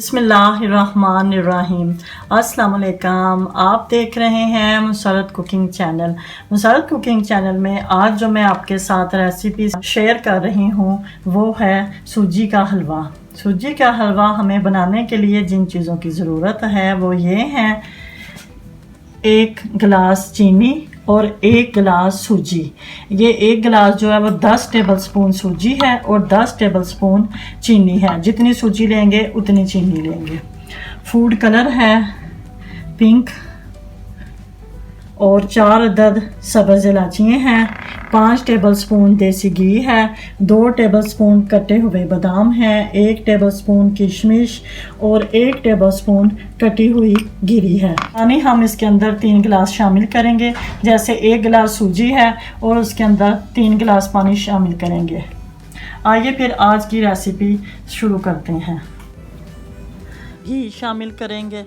बिस्मिल्लाहिर्रहमानिर्रहीम। अस्सलाम वालेकुम। आप देख रहे हैं Musarrat cooking channel. Musarrat cooking channel में आज जो मैं आपके साथ रेसिपी शेयर कर रही हूँ वो है सूजी का हलवा। सूजी का हलवा हमें बनाने के लिए जिन चीज़ों की ज़रूरत है वो ये हैं: 1 गिलास चीनी और 1 गिलास सूजी। ये 1 गिलास जो है वो 10 टेबल स्पून सूजी है और 10 टेबल स्पून चीनी है। जितनी सूजी लेंगे उतनी चीनी लेंगे। फूड कलर है पिंक और 4 अदद सब्ज़ इलायचियाँ हैं। 5 टेबल स्पून देसी घी है। 2 टेबल स्पून कटे हुए बादाम हैं। 1 टेबल स्पून किशमिश और 1 टेबल स्पून कटी हुई गिरी है। पानी हम इसके अंदर 3 गिलास शामिल करेंगे। जैसे 1 गिलास सूजी है और उसके अंदर 3 गिलास पानी शामिल करेंगे। आइए फिर आज की रेसिपी शुरू करते हैं। घी शामिल करेंगे।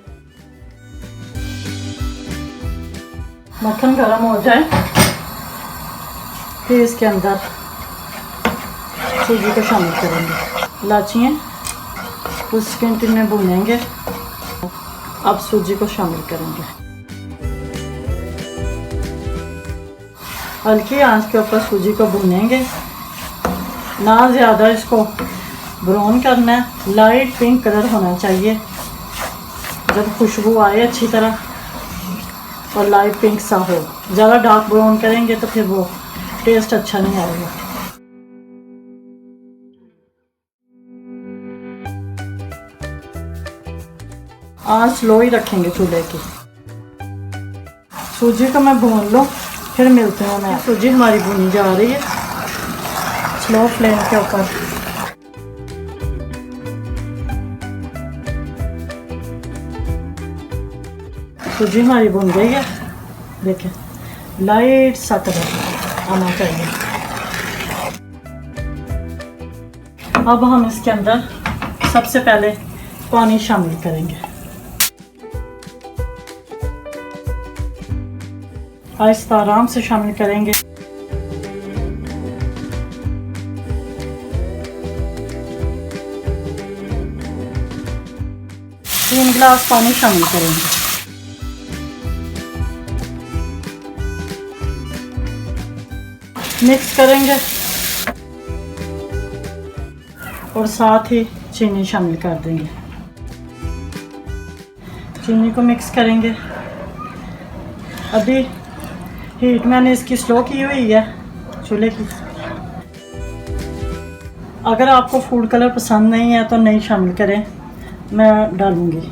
मक्खन गर्म हो जाए फिर इसके अंदर सूजी को शामिल करेंगे। इलायचियाँ कुछ सेकंड में भूनेंगे। अब सूजी को शामिल करेंगे। हल्की आंच के ऊपर सूजी को भूनेंगे, ना ज़्यादा इसको ब्राउन करना है। लाइट पिंक कलर होना चाहिए जब खुशबू आए अच्छी तरह और लाइट पिंक सा हो। ज़्यादा डार्क ब्राउन करेंगे तो फिर वो टेस्ट अच्छा नहीं आएगा। आंच लो ही रखेंगे चूल्हे की। सूजी को मैं भून लूँ फिर मिलते हैं। मैं सूजी हमारी भुनी जा रही है स्लो फ्लेम के ऊपर। सूजी हमारी भुन गई है। देखें लाइट सा कलर आना चाहिए। अब हम इसके अंदर सबसे पहले पानी शामिल करेंगे। आहिस्ता आराम से शामिल करेंगे। 3 गिलास पानी शामिल करेंगे। मिक्स करेंगे और साथ ही चीनी शामिल कर देंगे। चीनी को मिक्स करेंगे। अभी हीट मैंने इसकी स्लो की हुई है चूल्हे की। अगर आपको फूड कलर पसंद नहीं है तो नहीं शामिल करें, मैं डालूंगी।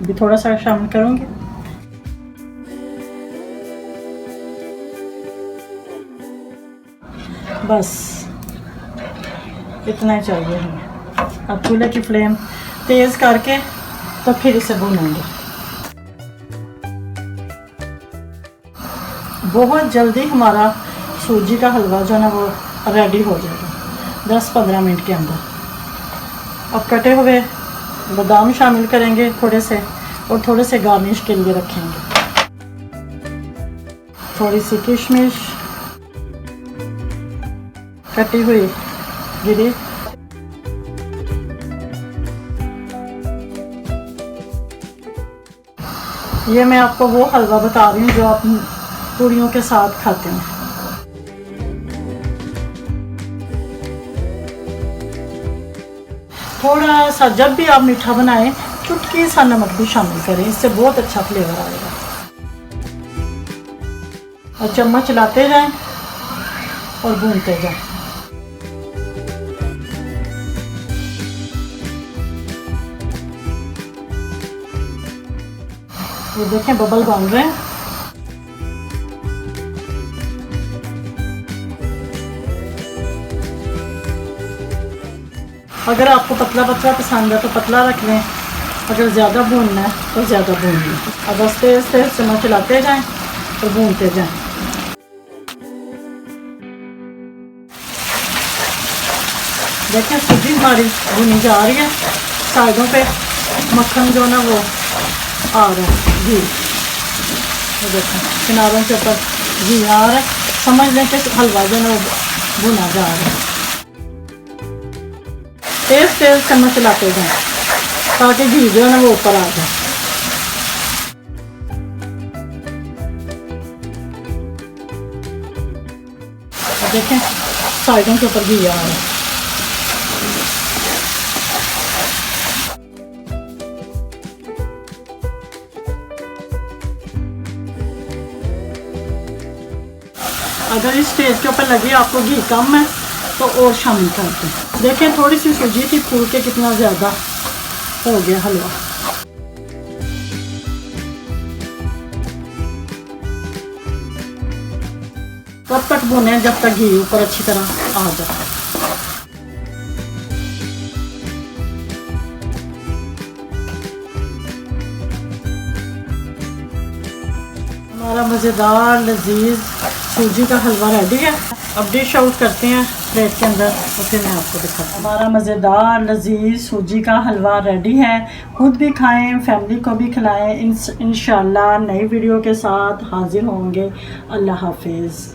अभी थोड़ा सा शामिल करूंगी। बस इतना ही चाहिए हमें। अब चूल्हे की फ्लेम तेज़ करके तो फिर इसे भूनेंगे। बहुत जल्दी हमारा सूजी का हलवा जो है ना वो रेडी हो जाएगा 10-15 मिनट के अंदर। अब कटे हुए बादाम शामिल करेंगे थोड़े से और थोड़े से गार्निश के लिए रखेंगे। थोड़ी सी किशमिश, कटी हुई गिरी, ये मैं आपको वो हलवा बता रही हूँ जो आप पूरियों के साथ खाते हैं। थोड़ा सा जब भी आप मीठा बनाएं चुटकी सा नमक भी शामिल करें, इससे बहुत अच्छा फ्लेवर आएगा। और चम्मच चलाते जाएं और भूनते जाएं। ये देखें बबल बन रहे हैं। अगर आपको पतला पतला पसंद है तो पतला रख लें। अगर ज़्यादा भूनना है तो ज़्यादा भून लें। अब बस तेज़ तेज़ चम्मच चलाते जाएं और भूनते जाएं। देखें सूजी हमारी भुनी जा रही है। साइडों पे मक्खन जो ना वो आ रहा है, घी। तो देखें किनारों के ऊपर घी आ रहा है। समझ लें कि हलवा जो ना वो भुना जा रहा है। तेज़ तेज़ चम्मच चलाते जाएं। ताकि घी जो है ना वो ऊपर आ जाए। देखें साइडों के ऊपर घी आ रहा है। अगर इस स्टेज के ऊपर लगे आपको घी कम है तो और शामिल कर दें। देखें थोड़ी सी सूजी थी, फूल के कितना ज़्यादा हो गया हलवा। तब तक भुने जब तक घी ऊपर अच्छी तरह आ जाए। हमारा मज़ेदार लजीज सूजी का हलवा रेडी है। अब डिश आउट करते हैं प्लेट के अंदर तो फिर मैं आपको दिखाती हूँ। हमारा मज़ेदार लजीज सूजी का हलवा रेडी है। खुद भी खाएं, फैमिली को भी खिलाएं। इंशाल्लाह नई वीडियो के साथ हाजिर होंगे। अल्लाह हाफिज़।